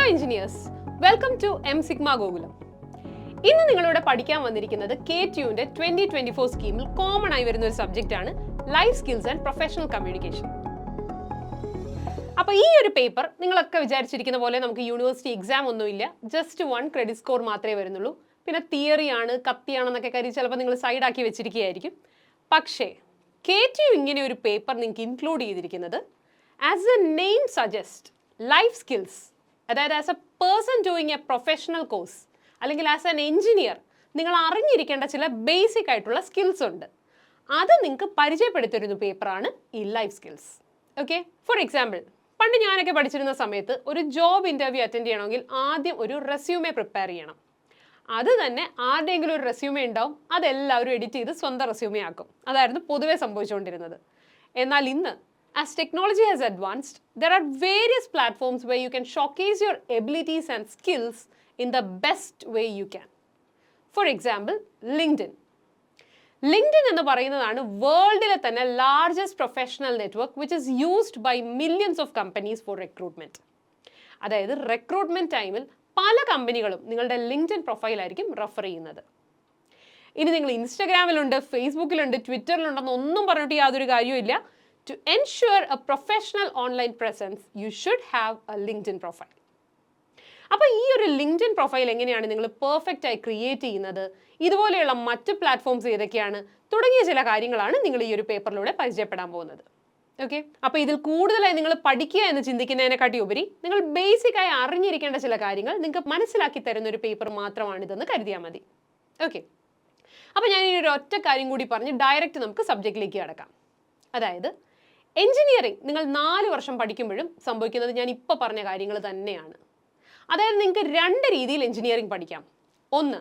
Hello engineers, welcome to M Sigma Gokulam. ഇന്ന് നിങ്ങളിവിടെ പഠിക്കാൻ വന്നിരിക്കുന്നത് KTUവിന്റെ 2024 സ്കീമിൽ കോമൺ ആയി വരുന്ന ഒരു സബ്ജക്റ്റ് ആണ് life skills and professional communication. അപ്പോൾ ഈ ഒരു പേപ്പർ നിങ്ങളൊക്കെ വിചാരിച്ചിരിക്കുന്ന പോലെ നമുക്ക് യൂണിവേഴ്സിറ്റി എക്സാം ഒന്നുമില്ല, ജസ്റ്റ് 1 ക്രെഡിറ്റ് സ്കോർ മാത്രമേ വരുന്നുള്ളൂ. പിന്നെ തിയറിയാണ്, കത്തിയാണെന്നൊക്കെ കരുതി ചിലപ്പോൾ നിങ്ങൾ സൈഡാക്കി വെച്ചിരിക്കുകയായിരിക്കും. പക്ഷേ KTU ഇങ്ങനെ ഒരു പേപ്പർ നിങ്ങൾക്ക് ഇൻക്ലൂഡ് ചെയ്തിരിക്കുന്നത് as a name suggest life skills, അതായത് as a person doing a professional course അല്ലെങ്കിൽ ആസ് എൻ എഞ്ചിനീയർ നിങ്ങൾ അറിഞ്ഞിരിക്കേണ്ട ചില ബേസിക് ആയിട്ടുള്ള സ്കിൽസ് ഉണ്ട്. അത് നിങ്ങൾക്ക് പരിചയപ്പെടുത്തിയിരുന്ന പേപ്പറാണ് ഈ life skills. Okay, for example, പണ്ട് ഞാനൊക്കെ പഠിച്ചിരുന്ന സമയത്ത് ഒരു ജോബ് ഇൻ്റർവ്യൂ അറ്റൻഡ് ചെയ്യണമെങ്കിൽ ആദ്യം ഒരു റെസ്യൂമെ പ്രിപ്പയർ ചെയ്യണം. അത് തന്നെ ആരുടെയെങ്കിലും ഒരു റെസ്യൂമെ ഉണ്ടാവും, അതെല്ലാവരും എഡിറ്റ് ചെയ്ത് സ്വന്തം റെസ്യൂമെ ആക്കും. അതായിരുന്നു പൊതുവെ സംഭവിച്ചുകൊണ്ടിരുന്നത്. എന്നാൽ ഇന്ന് as technology has advanced, there are various platforms where you can showcase your abilities and skills in the best way you can. For example, LinkedIn. LinkedIn എന്ന് പറയുന്നതാണ് വേൾഡിലെ തന്നെ largest professional network which is used by millions of companies for recruitment. അതായത് റിക്രൂട്ട്മെൻറ്റ് ടൈമിൽ പല കമ്പനികളും നിങ്ങളുടെ ലിങ്ക്ഡിൻ പ്രൊഫൈലായിരിക്കും റെഫർ ചെയ്യുന്നത്. ഇനി നിങ്ങൾ ഇൻസ്റ്റഗ്രാമിലുണ്ട്, ഫേസ്ബുക്കിലുണ്ട്, ട്വിറ്ററിലുണ്ടെന്ന് ഒന്നും പറഞ്ഞിട്ട് യാതൊരു കാര്യവുമില്ല. To ensure a professional online presence, you should have a LinkedIn profile. അപ്പോൾ ഈ ഒരു ലിങ്ക്ഡിൻ പ്രൊഫൈൽ എങ്ങനെയാണ് നിങ്ങൾ പെർഫെക്റ്റ് ആയി ക്രിയേറ്റ് ചെയ്യുന്നത്, ഇതുപോലെയുള്ള മറ്റ് പ്ലാറ്റ്ഫോംസ് ഏതൊക്കെയാണ് തുടങ്ങിയ ചില കാര്യങ്ങളാണ് നിങ്ങൾ ഈ ഒരു പേപ്പറിലൂടെ പരിചയപ്പെടാൻ പോകുന്നത്. ഓക്കെ, അപ്പോൾ ഇതിൽ കൂടുതലായി നിങ്ങൾ പഠിക്കുക എന്ന് ചിന്തിക്കുന്നതിനെക്കാട്ടി ഉപരി നിങ്ങൾ ബേസിക്കായി അറിഞ്ഞിരിക്കേണ്ട ചില കാര്യങ്ങൾ നിങ്ങൾക്ക് മനസ്സിലാക്കി തരുന്ന ഒരു പേപ്പർ മാത്രമാണിതെന്ന് കരുതിയാൽ മതി. ഓക്കെ, അപ്പോൾ ഞാൻ ഈ ഒരു ഒറ്റ കാര്യം കൂടി പറഞ്ഞ് ഡയറക്റ്റ് നമുക്ക് സബ്ജക്റ്റിലേക്ക് കടക്കാം. അതായത് എഞ്ചിനീയറിംഗ് നിങ്ങൾ 4 വർഷം പഠിക്കുമ്പോഴും സംഭവിക്കുന്നത് ഞാൻ ഇപ്പോൾ പറഞ്ഞ കാര്യങ്ങൾ തന്നെയാണ്. അതായത് നിങ്ങൾക്ക് 2 രീതിയിൽ എഞ്ചിനീയറിംഗ് പഠിക്കാം. ഒന്ന്,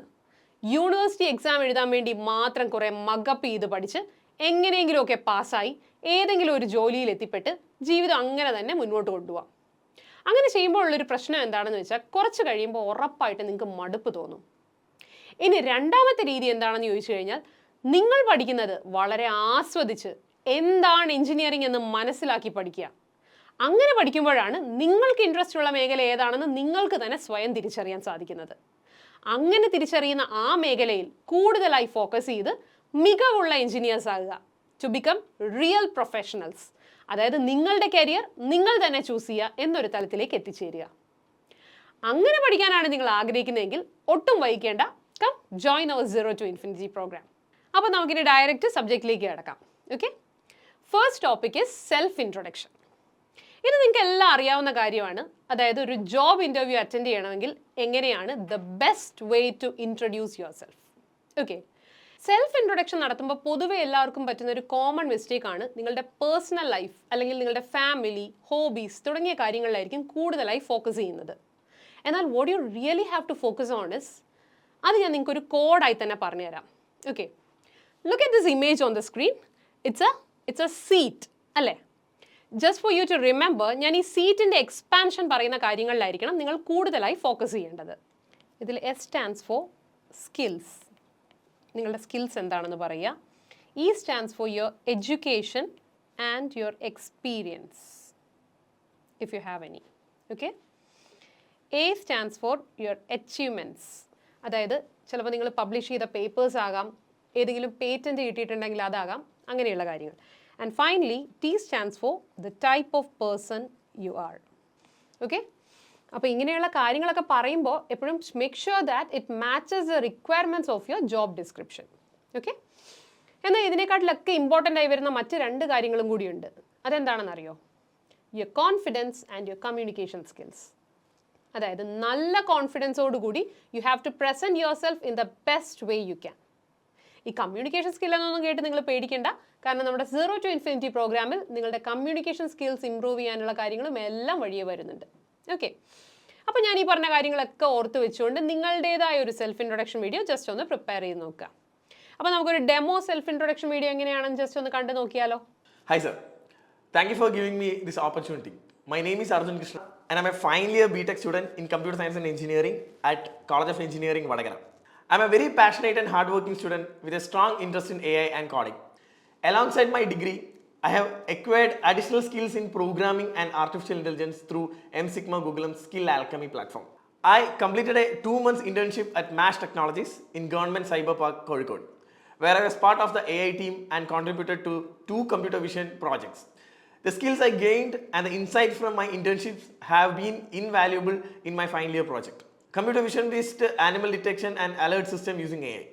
യൂണിവേഴ്സിറ്റി എക്സാം എഴുതാൻ വേണ്ടി മാത്രം കുറേ മഗപ്പ് ചെയ്ത് പഠിച്ച് എങ്ങനെയെങ്കിലുമൊക്കെ പാസ്സായി ഏതെങ്കിലും ഒരു ജോലിയിൽ എത്തിപ്പെട്ട് ജീവിതം അങ്ങനെ തന്നെ മുന്നോട്ട് കൊണ്ടുപോകാം. അങ്ങനെ ചെയ്യുമ്പോൾ ഉള്ളൊരു പ്രശ്നം എന്താണെന്ന് വെച്ചാൽ കുറച്ച് കഴിയുമ്പോൾ ഉറപ്പായിട്ട് നിങ്ങൾക്ക് മടുപ്പ് തോന്നും. ഇനി രണ്ടാമത്തെ രീതി എന്താണെന്ന് ചോദിച്ചു കഴിഞ്ഞാൽ നിങ്ങൾ പഠിക്കുന്നത് വളരെ ആസ്വദിച്ച് എന്താണ് എഞ്ചിനീയറിംഗ് എന്ന് മനസ്സിലാക്കി പഠിക്കുക. അങ്ങനെ പഠിക്കുമ്പോഴാണ് നിങ്ങൾക്ക് ഇൻട്രസ്റ്റ് ഉള്ള മേഖല ഏതാണെന്ന് നിങ്ങൾക്ക് തന്നെ സ്വയം തിരിച്ചറിയാൻ സാധിക്കുന്നത്. അങ്ങനെ തിരിച്ചറിയുന്ന ആ മേഖലയിൽ കൂടുതലായി ഫോക്കസ് ചെയ്ത് മികവുള്ള എഞ്ചിനീയേഴ്സ് ആകുക, ടു ബിക്കം റിയൽ പ്രൊഫഷണൽസ്. അതായത് നിങ്ങളുടെ കരിയർ നിങ്ങൾ തന്നെ ചൂസ് ചെയ്യുക എന്നൊരു തലത്തിലേക്ക് എത്തിച്ചേരുക. അങ്ങനെ പഠിക്കാനാണ് നിങ്ങൾ ആഗ്രഹിക്കുന്നതെങ്കിൽ ഒട്ടും വൈകിക്കേണ്ട, come join our 0 to Infinity programme. അപ്പോൾ നമുക്കിനി ഡയറക്റ്റ് സബ്ജക്റ്റിലേക്ക് കിടക്കാം. Okay, first topic is self introduction. ഇത് നിങ്ങൾക്ക് എല്ലാം അറിയാവുന്ന കാര്യമാണ്. അതായത് ഒരു ജോബ് ഇൻ്റർവ്യൂ അറ്റൻഡ് ചെയ്യണമെങ്കിൽ എങ്ങനെയാണ് the best way to introduce yourself. Okay, self introduction നടത്തുമ്പോൾ പൊതുവെ എല്ലാവർക്കും പറ്റുന്ന ഒരു കോമൺ മിസ്റ്റേക്ക് ആണ് നിങ്ങളുടെ പേഴ്സണൽ ലൈഫ് അല്ലെങ്കിൽ നിങ്ങളുടെ ഫാമിലി, ഹോബീസ് തുടങ്ങിയ കാര്യങ്ങളിലായിരിക്കും കൂടുതലായി ഫോക്കസ് ചെയ്യുന്നത്. എന്നാൽ what you really have to focus on is, അത് ഞാൻ നിങ്ങൾക്ക് ഒരു കോഡായി തന്നെ പറഞ്ഞുതരാം. Okay, look at this image on the screen. It's a seat അല്ലേ? Just for you to remember, ഞാൻ ഈ സീറ്റിൻ്റെ എക്സ്പാൻഷൻ പറയുന്ന കാര്യങ്ങളിലായിരിക്കണം നിങ്ങൾ കൂടുതലായി ഫോക്കസ് ചെയ്യേണ്ടത്. ഇതിൽ S സ്റ്റാൻഡ്സ് ഫോർ സ്കിൽസ്, നിങ്ങളുടെ സ്കിൽസ് എന്താണെന്ന് പറയുക. E stands for your education and your experience if you have any. Okay, A stands for your achievements, അതായത് ചിലപ്പോൾ നിങ്ങൾ പബ്ലിഷ് ചെയ്ത പേപ്പേഴ്സ് ആകാം, ഏതെങ്കിലും പേറ്റൻറ്റ് കിട്ടിയിട്ടുണ്ടെങ്കിൽ അതാകാം, അങ്ങനെയുള്ള കാര്യങ്ങൾ. And finally T stands for the type of person you are. Okay, അപ്പോൾ ഇങ്ങനെയുള്ള കാര്യങ്ങളൊക്കെ പറയുമ്പോൾ എപ്പോഴും make sure that it matches the requirements of your job description. Okay, എന്നാൽ ഇതിനെക്കാട്ടിലൊക്കെ ഇമ്പോർട്ടൻ്റ് ആയി വരുന്ന മറ്റ് 2 കാര്യങ്ങളും കൂടിയുണ്ട്. അതെന്താണെന്നറിയോ? Your confidence and your communication skills. അതായത് നല്ല കോൺഫിഡൻസോടുകൂടി you have to present yourself in the best way you can. ഈ കമ്മ്യൂണിക്കേഷൻ സ്കിൽ എന്നൊന്നും കേട്ട് നിങ്ങൾ പേടിക്കേണ്ട, കാരണം നമ്മുടെ 0 to Infinity പ്രോഗ്രാമിൽ നിങ്ങളുടെ കമ്മ്യൂണിക്കേഷൻ സ്കിൽസ് ഇമ്പ്രൂവ് ചെയ്യാനുള്ള കാര്യങ്ങളും എല്ലാം വഴിയെ വരുന്നുണ്ട്. ഓക്കെ, അപ്പോൾ ഞാൻ ഈ പറഞ്ഞ കാര്യങ്ങളൊക്കെ ഓർത്ത് വെച്ചുകൊണ്ട് നിങ്ങളുടേതായ ഒരു സെൽഫ് ഇൻട്രൊഡക്ഷൻ വീഡിയോ ജസ്റ്റ് ഒന്ന് പ്രിപ്പയർ ചെയ്ത് നോക്കുക. അപ്പോൾ നമുക്കൊരു ഡെമോ സെൽഫ് ഇൻട്രൊഡക്ഷൻ വീഡിയോ എങ്ങനെയാണെന്ന് ജസ്റ്റ് ഒന്ന് കണ്ടു നോക്കിയാലോ? Hi sir, thank you for giving me this opportunity. My name is Arjun Krishna and I'm a final year BTech student in Computer Science and Engineering at College of Engineering, Vadagara. I'm a very passionate and hardworking student with a strong interest in AI and coding. Alongside my degree, I have acquired additional skills in programming and artificial intelligence through M Sigma Google's Skill Alchemy platform. I completed a 2-month internship at MASH Technologies in Government Cyber Park, Kozhikode, where I was part of the AI team and contributed to 2 computer vision projects. The skills I gained and the insights from my internships have been invaluable in my final year project. Computer vision based animal detection and alert system using AI.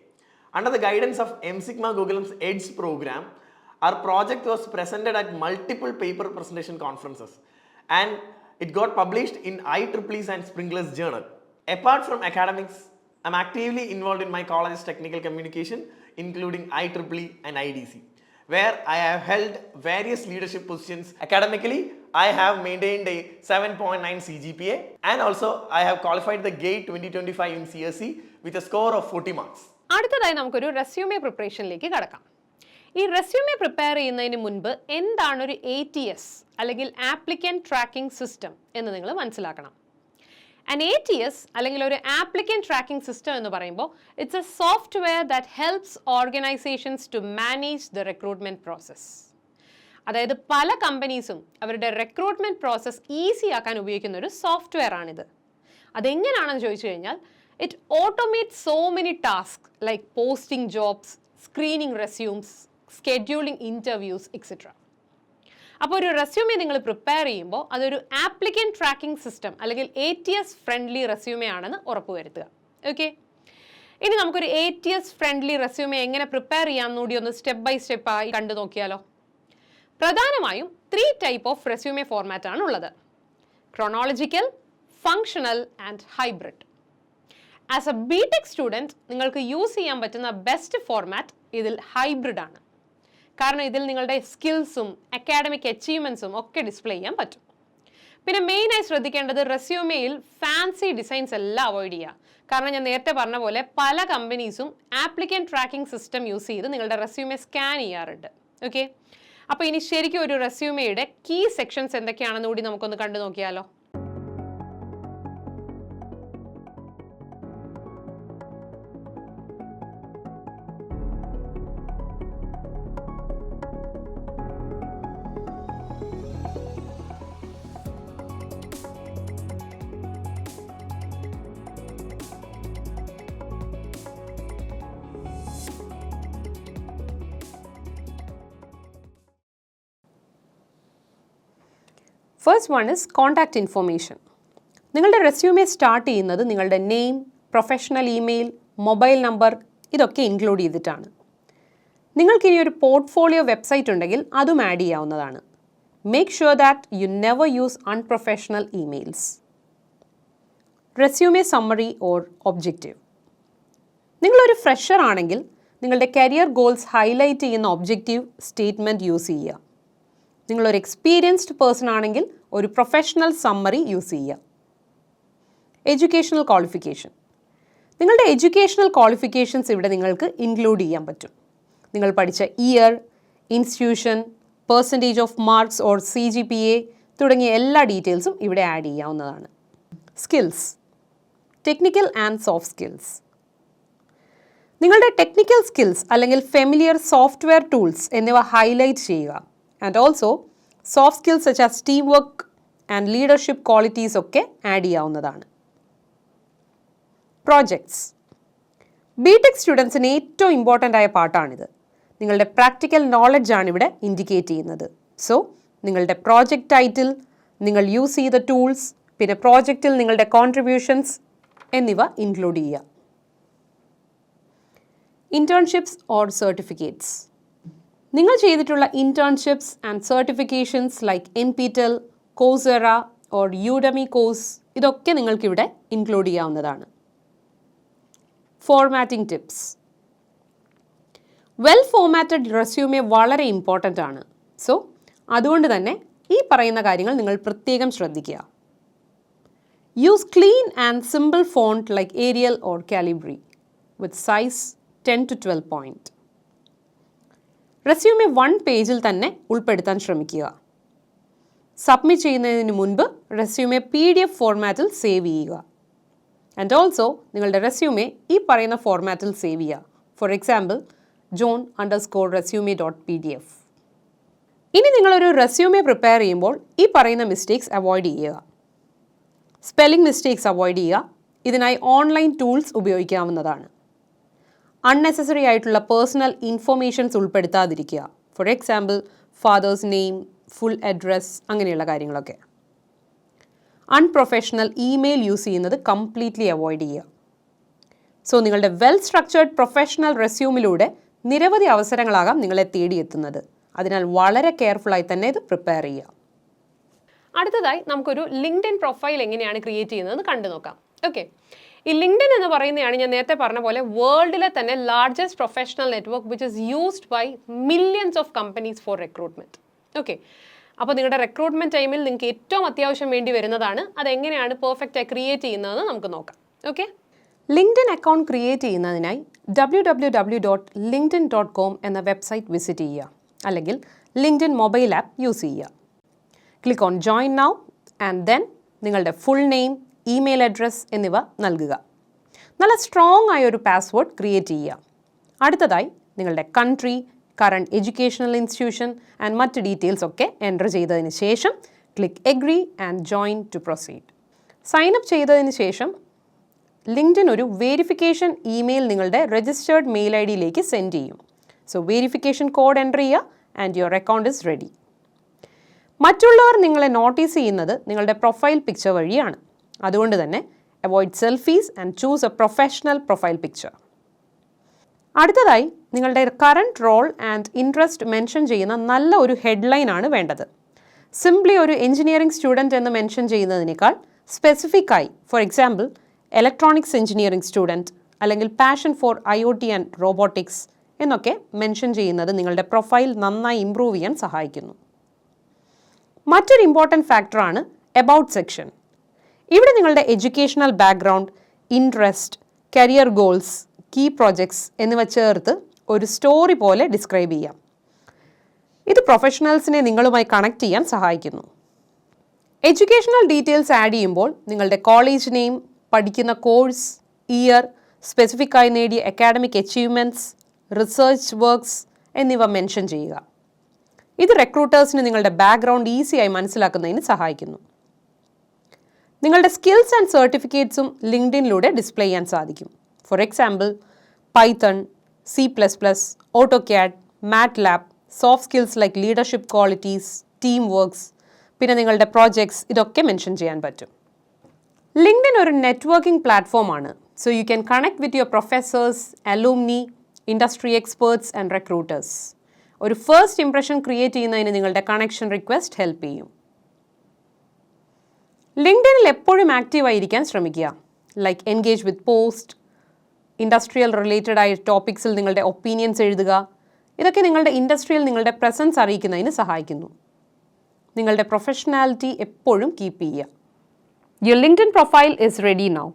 Under the guidance of M Sigma Google's EDGE program, our project was presented at multiple paper presentation conferences and it got published in IEEE's and Springer's journal. Apart from academics, I'm actively involved in my college's technical communication, including IEEE and IDC, where I have held various leadership positions. Academically, I have maintained a 7.9 CGPA and also I have qualified the GATE 2025 in CSE with a score of 40 marks. അടുത്തതായി നമുക്കൊരു resume പ്രിപ്പറേഷനിലേക്ക് കടക്കാം. ഈ resume prepare ചെയ്യുന്നതിന് മുൻപ് എന്താണ് ഒരു ATS അല്ലെങ്കിൽ applicant tracking system എന്ന് നിങ്ങൾ മനസ്സിലാക്കണം. An ATS അല്ലെങ്കിൽ ഒരു ആപ്ലിക്കൻറ്റ് ട്രാക്കിംഗ് സിസ്റ്റം എന്ന് പറയുമ്പോൾ it's a software that helps organisations to manage the recruitment process. അതായത് പല കമ്പനീസും അവരുടെ റിക്രൂട്ട്മെൻറ്റ് പ്രോസസ്സ് ഈസി ആക്കാൻ ഉപയോഗിക്കുന്ന ഒരു സോഫ്റ്റ്വെയർ ആണിത്. അതെങ്ങനെയാണെന്ന് ചോദിച്ചു കഴിഞ്ഞാൽ it automate so many task like posting jobs, screening resumes, scheduling interviews etcetera. അപ്പോൾ ഒരു റെസ്യൂമെ നിങ്ങൾ പ്രിപ്പയർ ചെയ്യുമ്പോൾ അതൊരു ആപ്ലിക്കൻറ്റ് ട്രാക്കിംഗ് സിസ്റ്റം അല്ലെങ്കിൽ ATS ഫ്രണ്ട്ലി റെസ്യൂമെ ആണെന്ന് ഉറപ്പുവരുത്തുക. ഓക്കെ, ഇനി നമുക്കൊരു ATS ഫ്രണ്ട്ലി റെസ്യൂമെ എങ്ങനെ പ്രിപ്പയർ ചെയ്യാമെന്ന് കൂടി ഒന്ന് സ്റ്റെപ്പ് ബൈ സ്റ്റെപ്പ് ആയി കണ്ടു നോക്കിയാലോ. പ്രധാനമായും 3 ടൈപ്പ് ഓഫ് റെസ്യൂമെ ഫോർമാറ്റ് ആണ് ഉള്ളത്: chronological, functional and hybrid. As A BTech student നിങ്ങൾക്ക് യൂസ് ചെയ്യാൻ പറ്റുന്ന ബെസ്റ്റ് ഫോർമാറ്റ് ഇതിൽ ഹൈബ്രിഡ് ആണ്. കാരണം ഇതിൽ നിങ്ങളുടെ സ്കിൽസും അക്കാഡമിക് അച്ചീവ്മെൻറ്റ്സും ഒക്കെ ഡിസ്പ്ലേ ചെയ്യാൻ പറ്റും. പിന്നെ മെയിനായി ശ്രദ്ധിക്കേണ്ടത് റെസ്യൂമെയിൽ ഫാൻസി ഡിസൈൻസ് എല്ലാം അവോയ്ഡ് ചെയ്യുക. കാരണം ഞാൻ നേരത്തെ പറഞ്ഞ പോലെ പല കമ്പനീസും ആപ്ലിക്കൻറ്റ് ട്രാക്കിംഗ് സിസ്റ്റം യൂസ് ചെയ്ത് നിങ്ങളുടെ റെസ്യൂമെ സ്കാൻ ചെയ്യാറുണ്ട്. ഓക്കെ, അപ്പോൾ ഇനി ശരിക്കും ഒരു റെസ്യൂമെയുടെ കീ സെക്ഷൻസ് എന്തൊക്കെയാണെന്ന് കൂടി നമുക്കൊന്ന് കണ്ടു നോക്കിയാലോ. First one is contact information. നിങ്ങളുടെ റെസ്യൂമെ സ്റ്റാർട്ട് ചെയ്യുന്നത് നിങ്ങളുടെ name, professional email, mobile number ഇതൊക്കെ ഇൻക്ലൂഡ് ചെയ്തിട്ടാണ്. നിങ്ങൾക്കിനി ഒരു പോർട്ട്ഫോളിയോ വെബ്സൈറ്റ് ഉണ്ടെങ്കിൽ അതും ആഡ് ചെയ്യാവുന്നതാണ്. Make sure that you never use unprofessional emails. Resume summary or objective. നിങ്ങളൊരു ഫ്രഷർ ആണെങ്കിൽ നിങ്ങളുടെ കരിയർ ഗോൾസ് ഹൈലൈറ്റ് ചെയ്യുന്ന ഒബ്ജക്റ്റീവ് സ്റ്റേറ്റ്മെൻറ്റ് യൂസ് ചെയ്യുക. നിങ്ങളൊരു എക്സ്പീരിയൻസ്ഡ് പേഴ്സൺ ആണെങ്കിൽ ഒരു പ്രൊഫഷണൽ സമ്മറി യൂസ് ചെയ്യുക. Educational qualification. നിങ്ങളുടെ എഡ്യൂക്കേഷണൽ ക്വാളിഫിക്കേഷൻസ് ഇവിടെ നിങ്ങൾക്ക് ഇൻക്ലൂഡ് ചെയ്യാൻ പറ്റും. നിങ്ങൾ പഠിച്ച year, institution, percentage of marks or CGPA തുടങ്ങിയ എല്ലാ ഡീറ്റെയിൽസും ഇവിടെ ആഡ് ചെയ്യാവുന്നതാണ്. Skills, technical and soft skills. നിങ്ങളുടെ ടെക്നിക്കൽ സ്കിൽസ് അല്ലെങ്കിൽ ഫെമിലിയർ സോഫ്റ്റ്വെയർ ടൂൾസ് എന്നിവ ഹൈലൈറ്റ് ചെയ്യുക. And also soft skills such as team work and leadership qualities ഒക്കെ ആഡ് ചെയ്യാവുന്നതാണ്. പ്രോജക്ട്സ്. BTech സ്റ്റുഡൻസിന് ഏറ്റവും ഇമ്പോർട്ടൻ്റ് ആയ പാർട്ടാണിത്. നിങ്ങളുടെ പ്രാക്ടിക്കൽ നോളജാണ് ഇവിടെ ഇൻഡിക്കേറ്റ് ചെയ്യുന്നത്. സോ നിങ്ങളുടെ പ്രോജക്റ്റ് ടൈറ്റിൽ, നിങ്ങൾ യൂസ് ചെയ്ത ടൂൾസ്, പിന്നെ പ്രോജക്റ്റിൽ നിങ്ങളുടെ കോൺട്രിബ്യൂഷൻസ് എന്നിവ ഇൻക്ലൂഡ് ചെയ്യുക. Internships or certificates. നിങ്ങൾ ചെയ്തിട്ടുള്ള internships and certifications like NPTEL, Coursera or Udemy course ഇതൊക്കെ നിങ്ങൾക്കിവിടെ ഇൻക്ലൂഡ് ചെയ്യാവുന്നതാണ്. Formatting tips. Well formatted resume വളരെ ഇമ്പോർട്ടൻ്റ് ആണ്. സോ അതുകൊണ്ട് തന്നെ ഈ പറയുന്ന കാര്യങ്ങൾ നിങ്ങൾ പ്രത്യേകം ശ്രദ്ധിക്കുക. Use clean and simple font like Arial or Calibri with size 10 to 12 point. Resume 1 പേജിൽ തന്നെ ഉൾപ്പെടുത്താൻ ശ്രമിക്കുക. സബ്മിറ്റ് ചെയ്യുന്നതിന് മുൻപ് റെസ്യൂമെ PDF ഫോർമാറ്റിൽ സേവ് ചെയ്യുക. ആൻഡ് ഓൾസോ നിങ്ങളുടെ റെസ്യൂമെ ഈ പറയുന്ന ഫോർമാറ്റിൽ സേവ് ചെയ്യുക. For example John_resume.pdf. ഇനി നിങ്ങളൊരു റെസ്യൂമെ പ്രിപ്പയർ ചെയ്യുമ്പോൾ ഈ പറയുന്ന മിസ്റ്റേക്സ് അവോയ്ഡ് ചെയ്യുക. സ്പെല്ലിംഗ് മിസ്റ്റേക്സ് അവോയ്ഡ് ചെയ്യുക. ഇതിനായി ഓൺലൈൻ ടൂൾസ് ഉപയോഗിക്കാവുന്നതാണ്. അൺനെസസറി ആയിട്ടുള്ള പേഴ്സണൽ ഇൻഫോർമേഷൻസ് ഉൾപ്പെടുത്താതിരിക്കുക. For example father's name, full address, അങ്ങനെയുള്ള കാര്യങ്ങളൊക്കെ. അൺപ്രൊഫഷണൽ ഇമെയിൽ യൂസ് ചെയ്യുന്നത് കംപ്ലീറ്റ്ലി അവോയ്ഡ് ചെയ്യുക. സോ നിങ്ങളുടെ വെൽ സ്ട്രക്ചേർഡ് പ്രൊഫഷണൽ റെസ്യൂമിലൂടെ നിരവധി അവസരങ്ങളാകാം നിങ്ങളെ തേടിയെത്തുന്നത്. അതിനാൽ വളരെ കെയർഫുള്ളായി തന്നെ ഇത് പ്രിപ്പയർ ചെയ്യുക. അടുത്തതായി നമുക്കൊരു ലിങ്ക്ഡിൻ പ്രൊഫൈൽ എങ്ങനെയാണ് ക്രിയേറ്റ് ചെയ്യുന്നതെന്ന് കണ്ടു നോക്കാം. ഓക്കെ, ഈ ലിങ്ക്ഡിൻ എന്ന് പറയുന്നതാണ് ഞാൻ നേരത്തെ പറഞ്ഞ പോലെ വേൾഡിലെ തന്നെ largest professional network which is used by millions of companies for recruitment. Okay, അപ്പോൾ നിങ്ങളുടെ റിക്രൂട്ട്മെന്റ് ടൈമിൽ നിങ്ങൾക്ക് ഏറ്റവും അത്യാവശ്യം വേണ്ടി വരുന്നതാണ്. അതെങ്ങനെയാണ് പെർഫെക്റ്റായി ക്രിയേറ്റ് ചെയ്യുന്നതെന്ന് നമുക്ക് നോക്കാം. ഓക്കെ, ലിങ്ക്ഡിൻ അക്കൗണ്ട് ക്രിയേറ്റ് ചെയ്യുന്നതിനായി www.linkedin.com എന്ന വെബ്സൈറ്റ് വിസിറ്റ് ചെയ്യുക, അല്ലെങ്കിൽ ലിങ്ക്ഡിൻ മൊബൈൽ ആപ്പ് യൂസ് ചെയ്യുക. Click on join now and then നിങ്ങളുടെ ഫുൾ നെയിം, ഇമെയിൽ അഡ്രസ് എന്നിവ നൽകുക. നല്ല സ്ട്രോങ് ആയ ഒരു പാസ്വേഡ് ക്രിയേറ്റ് ചെയ്യുക. അടുത്തതായി നിങ്ങളുടെ country, current educational institution and മറ്റ് ഡീറ്റെയിൽസ് ഒക്കെ എൻ്റർ ചെയ്തതിന് ശേഷം click agree and join to proceed. Sign up ചെയ്തതിന് ശേഷം ലിങ്ക്ഡിൻ ഒരു വെരിഫിക്കേഷൻ ഇമെയിൽ നിങ്ങളുടെ രജിസ്റ്റേർഡ് മെയിൽ ഐ ഡിയിലേക്ക് സെൻഡ് ചെയ്യും. സോ വെരിഫിക്കേഷൻ കോഡ് എൻ്റർ ചെയ്യുക and your account is ready. മറ്റുള്ളവർ നിങ്ങളെ നോട്ടീസ് ചെയ്യുന്നത് നിങ്ങളുടെ പ്രൊഫൈൽ പിക്ചർ വഴിയാണ്. അതുകൊണ്ട് തന്നെ avoid selfies and choose a professional profile picture. അടുത്തതായി നിങ്ങളുടെ current role and interest mention ചെയ്യുന്ന നല്ല ഒരു ഹെഡ്ലൈൻ ആണ് വേണ്ടത്. സിംപ്ലി ഒരു എഞ്ചിനീയറിംഗ് സ്റ്റുഡൻറ്റ് എന്ന് മെൻഷൻ ചെയ്യുന്നതിനേക്കാൾ സ്പെസിഫിക് ആയി, for example electronics engineering student, അല്ലെങ്കിൽ passion for IoT and robotics എന്നൊക്കെ മെൻഷൻ ചെയ്യുന്നത് നിങ്ങളുടെ പ്രൊഫൈൽ നന്നായി ഇംപ്രൂവ് ചെയ്യാൻ സഹായിക്കുന്നു. മറ്റൊരു ഇമ്പോർട്ടൻറ്റ് ഫാക്ടറാണ് എബൌട്ട് സെക്ഷൻ. ഇവിടെ നിങ്ങളുടെ educational background, interest, career goals, key projects എന്നിവ ചേർത്ത് ഒരു സ്റ്റോറി പോലെ ഡിസ്ക്രൈബ് ചെയ്യാം. ഇത് പ്രൊഫഷണൽസിനെ നിങ്ങളുമായി കണക്ട് ചെയ്യാൻ സഹായിക്കുന്നു. എഡ്യൂക്കേഷണൽ ഡീറ്റെയിൽസ് ആഡ് ചെയ്യുമ്പോൾ നിങ്ങളുടെ കോളേജ് നെയിം, പഠിക്കുന്ന കോഴ്സ്, ഇയർ, സ്പെസിഫിക് ആയി നേടിയ അക്കാഡമിക് അച്ചീവ്മെൻറ്റ്സ്, റിസർച്ച് വർക്ക്സ് എന്നിവ മെൻഷൻ ചെയ്യുക. ഇത് റിക്രൂട്ടേഴ്സിന് നിങ്ങളുടെ ബാക്ക്ഗ്രൗണ്ട് ഈസിയായി മനസ്സിലാക്കുന്നതിന് സഹായിക്കുന്നു. നിങ്ങളുടെ സ്കിൽസ് ആൻഡ് സർട്ടിഫിക്കറ്റ്സും ലിങ്ക്ഡിനിലൂടെ ഡിസ്പ്ലേ ചെയ്യാൻ സാധിക്കും. For example Python, C++, AutoCAD, MATLAB, soft skills like leadership qualities, team works, പിന്നെ നിങ്ങളുടെ പ്രോജക്ട്സ്, ഇതൊക്കെ മെൻഷൻ ചെയ്യാൻ പറ്റും. ലിങ്ക്ഡിൻ ഒരു നെറ്റ്വർക്കിംഗ് പ്ലാറ്റ്ഫോമാണ്. So you can connect with your professors, അലൂമിനി, industry experts and recruiters. ഒരു ഫസ്റ്റ് ഇംപ്രഷൻ ക്രിയേറ്റ് ചെയ്യുന്നതിന് നിങ്ങളുടെ കണക്ഷൻ റിക്വസ്റ്റ് ഹെൽപ്പ് ചെയ്യും. ലിങ്ക്ഡിനിൽ എപ്പോഴും ആക്റ്റീവായിരിക്കാൻ ശ്രമിക്കുക. Like engage with post, industrial related ആയ ടോപ്പിക്സിൽ നിങ്ങളുടെ ഒപ്പീനിയൻസ് എഴുതുക. ഇതൊക്കെ നിങ്ങളുടെ ഇൻഡസ്ട്രിയിൽ നിങ്ങളുടെ പ്രസൻസ് അറിയിക്കുന്നതിന് സഹായിക്കുന്നു. നിങ്ങളുടെ പ്രൊഫഷണാലിറ്റി എപ്പോഴും കീപ്പ് ചെയ്യുക. Your LinkedIn profile is ready now.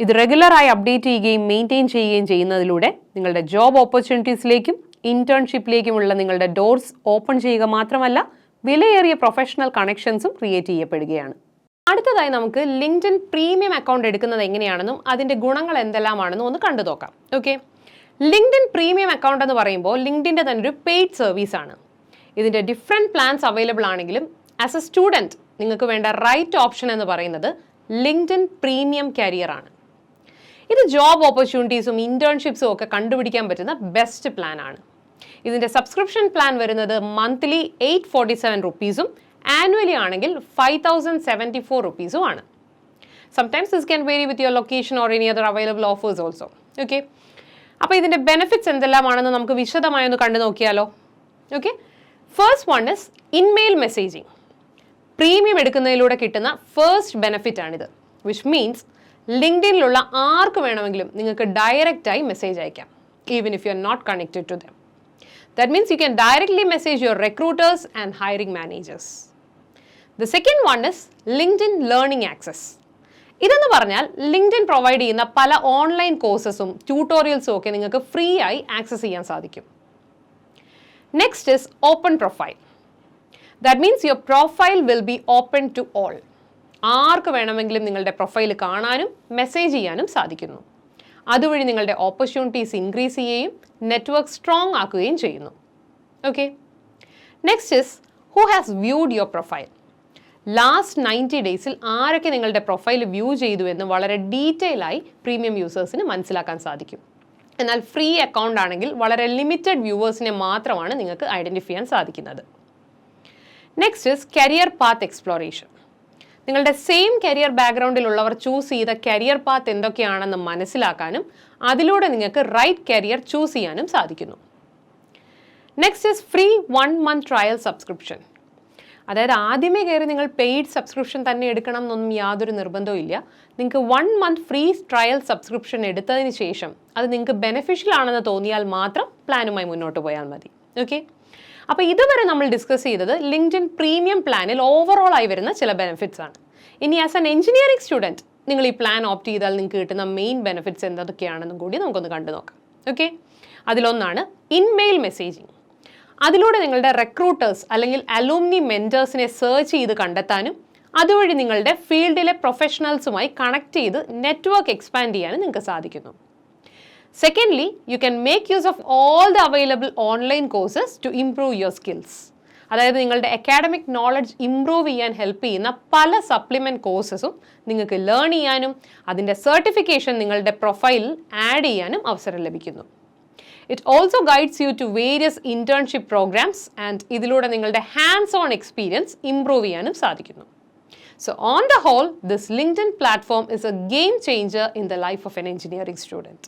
ഇത് റെഗുലറായി അപ്ഡേറ്റ് ചെയ്യുകയും മെയിൻറ്റെയിൻ ചെയ്യുകയും ചെയ്യുന്നതിലൂടെ നിങ്ങളുടെ ജോബ് ഓപ്പർച്യൂണിറ്റീസിലേക്കും ഇൻറ്റേൺഷിപ്പിലേക്കുമുള്ള നിങ്ങളുടെ ഡോർസ് ഓപ്പൺ ചെയ്യുക മാത്രമല്ല, വിലയേറിയ പ്രൊഫഷണൽ കണക്ഷൻസും ക്രിയേറ്റ് ചെയ്യപ്പെടുകയാണ്. അടുത്തതായി നമുക്ക് ലിങ്ക്ഡിൻ പ്രീമിയം അക്കൗണ്ട് എടുക്കുന്നത് എങ്ങനെയാണെന്നും അതിൻ്റെ ഗുണങ്ങൾ എന്തെല്ലാമാണെന്നും ഒന്ന് കണ്ടു നോക്കാം. ഓക്കെ, ലിങ്ക്ഡിൻ പ്രീമിയം അക്കൗണ്ട് എന്ന് പറയുമ്പോൾ ലിങ്ക്ഡിൻ്റെ തന്നെ ഒരു പെയ്ഡ് സർവീസാണ്. ഇതിൻ്റെ ഡിഫറെൻറ്റ് പ്ലാൻസ് അവൈലബിൾ ആണെങ്കിലും ആസ് എ സ്റ്റുഡൻറ്റ് നിങ്ങൾക്ക് വേണ്ട റൈറ്റ് ഓപ്ഷൻ എന്ന് പറയുന്നത് ലിങ്ക്ഡിൻ പ്രീമിയം കരിയർ ആണ്. ഇത് ജോബ് ഓപ്പർച്യൂണിറ്റീസും ഇൻറ്റേൺഷിപ്സും ഒക്കെ കണ്ടുപിടിക്കാൻ പറ്റുന്ന ബെസ്റ്റ് പ്ലാൻ ആണ്. ഇതിൻ്റെ സബ്സ്ക്രിപ്ഷൻ പ്ലാൻ വരുന്നത് മന്ത്ലി 847 റുപ്പീസും ആനുവലി ആണെങ്കിൽ 5074 റുപ്പീസും ആണ്. Sometimes this can vary with your location or any other available offers also. Okay, അപ്പോൾ ഇതിൻ്റെ ബെനിഫിറ്റ്സ് എന്തെല്ലാമാണെന്ന് നമുക്ക് വിശദമായി ഒന്ന് കണ്ടു നോക്കിയാലോ. Okay, first one is InMail messaging. Premium എടുക്കുന്നതിലൂടെ കിട്ടുന്ന ഫസ്റ്റ് ബെനിഫിറ്റ് ആണിത്. വിച്ച് മീൻസ് ലിങ്ക്ഡിനിലുള്ള ആർക്ക് വേണമെങ്കിലും നിങ്ങൾക്ക് ഡയറക്റ്റായി മെസ്സേജ് അയക്കാം, even if you are not connected to them. That means you can directly message your recruiters and hiring managers. The second one is LinkedIn Learning Access. ഇതെന്ന് പറഞ്ഞാൽ LinkedIn provide ചെയ്യുന്ന പല ഓൺലൈൻ കോഴ്സസും ട്യൂട്ടോറിയൽസും ഒക്കെ നിങ്ങൾക്ക് ഫ്രീ ആയി access ചെയ്യാൻ സാധിക്കും. Next is open profile. That means your profile will be open to all. ആർക്ക് വേണമെങ്കിലും നിങ്ങളുടെ പ്രൊഫൈൽ കാണാനും മെസ്സേജ് ചെയ്യാനും സാധിക്കുന്നു. അതുവഴി നിങ്ങളുടെ ഓപ്പർച്യൂണിറ്റീസ് ഇൻക്രീസ് ചെയ്യുകയും നെറ്റ്വർക്ക് സ്ട്രോങ് ആക്കുകയും ചെയ്യുന്നു. Okay, next is who has viewed your profile. Last 90 ഡേയ്സിൽ ആരൊക്കെ നിങ്ങളുടെ പ്രൊഫൈൽ വ്യൂ ചെയ്തു എന്ന് വളരെ ഡീറ്റെയിൽ ആയി പ്രീമിയം യൂസേഴ്സിന് മനസ്സിലാക്കാൻ സാധിക്കും. എന്നാൽ ഫ്രീ അക്കൗണ്ട് ആണെങ്കിൽ വളരെ ലിമിറ്റഡ് വ്യൂവേഴ്സിനെ മാത്രമാണ് നിങ്ങൾക്ക് ഐഡൻറ്റിഫൈ ചെയ്യാൻ സാധിക്കുന്നത്. Next is career path exploration. നിങ്ങളുടെ സെയിം കരിയർ ബാക്ക്ഗ്രൗണ്ടിലുള്ളവർ ചൂസ് ചെയ്ത കരിയർ പാത്ത് എന്തൊക്കെയാണെന്ന് മനസ്സിലാക്കാനും അതിലൂടെ നിങ്ങൾക്ക് റൈറ്റ് കരിയർ ചൂസ് ചെയ്യാനും സാധിക്കുന്നു. Next is free 1 month trial subscription. അതായത് ആദ്യമേ കയറി നിങ്ങൾ പെയ്ഡ് സബ്സ്ക്രിപ്ഷൻ തന്നെ എടുക്കണം എന്നൊന്നും യാതൊരു നിർബന്ധവും ഇല്ല. നിങ്ങൾക്ക് 1 month ഫ്രീ ട്രയൽ സബ്സ്ക്രിപ്ഷൻ എടുത്തതിന് ശേഷം അത് നിങ്ങൾക്ക് ബെനിഫിഷ്യൽ ആണെന്ന് തോന്നിയാൽ മാത്രം പ്ലാനുമായി മുന്നോട്ട് പോയാൽ മതി. ഓക്കെ, അപ്പോൾ ഇതുവരെ നമ്മൾ ഡിസ്കസ് ചെയ്തത് ലിങ്ക്ഡ്ഇൻ പ്രീമിയം പ്ലാനിൽ ഓവറോൾ ആയി വരുന്ന ചില ബെനിഫിറ്റ്സ് ആണ്. ഇനി ആസ് എൻ എഞ്ചിനീയറിംഗ് സ്റ്റുഡൻറ്റ് നിങ്ങൾ ഈ പ്ലാൻ ഓപ്റ്റ് ചെയ്താൽ നിങ്ങൾക്ക് കിട്ടുന്ന മെയിൻ ബെനിഫിറ്റ്സ് എന്തൊക്കെയാണെന്നും കൂടി നമുക്കൊന്ന് കണ്ടു നോക്കാം. ഓക്കെ, അതിലൊന്നാണ് ഇൻമെയിൽ മെസ്സേജിങ്. അതിലൂടെ നിങ്ങളുടെ റിക്രൂട്ടേഴ്സ് അല്ലെങ്കിൽ അലൂമിനി മെൻറ്റേഴ്സിനെ സെർച്ച് ചെയ്ത് കണ്ടെത്താനും അതുവഴി നിങ്ങളുടെ ഫീൽഡിലെ പ്രൊഫഷണൽസുമായി കണക്ട് ചെയ്ത് നെറ്റ്വർക്ക് എക്സ്പാൻഡ് ചെയ്യാനും നിങ്ങൾക്ക് സാധിക്കുന്നു. Secondly, you can make use of all the available online courses to improve your skills. അതായത് നിങ്ങളുടെ അക്കാഡമിക് നോളജ് ഇംപ്രൂവ് ചെയ്യാൻ ഹെൽപ്പ് ചെയ്യുന്ന പല സപ്ലിമെൻറ്റ് കോഴ്സസും നിങ്ങൾക്ക് ലേൺ ചെയ്യാനും അതിൻ്റെ സർട്ടിഫിക്കേഷൻ നിങ്ങളുടെ പ്രൊഫൈലിൽ ആഡ് ചെയ്യാനും അവസരം ലഭിക്കുന്നു. It also guides you to various internship programs and ഇതിലൂടെ നിങ്ങളുടെ ഹാൻഡ്സ് ഓൺ എക്സ്പീരിയൻസ് ഇംപ്രൂവ് ചെയ്യാനും സാധിക്കുന്നു. So on the whole, this LinkedIn platform is a game changer in the life of an engineering student.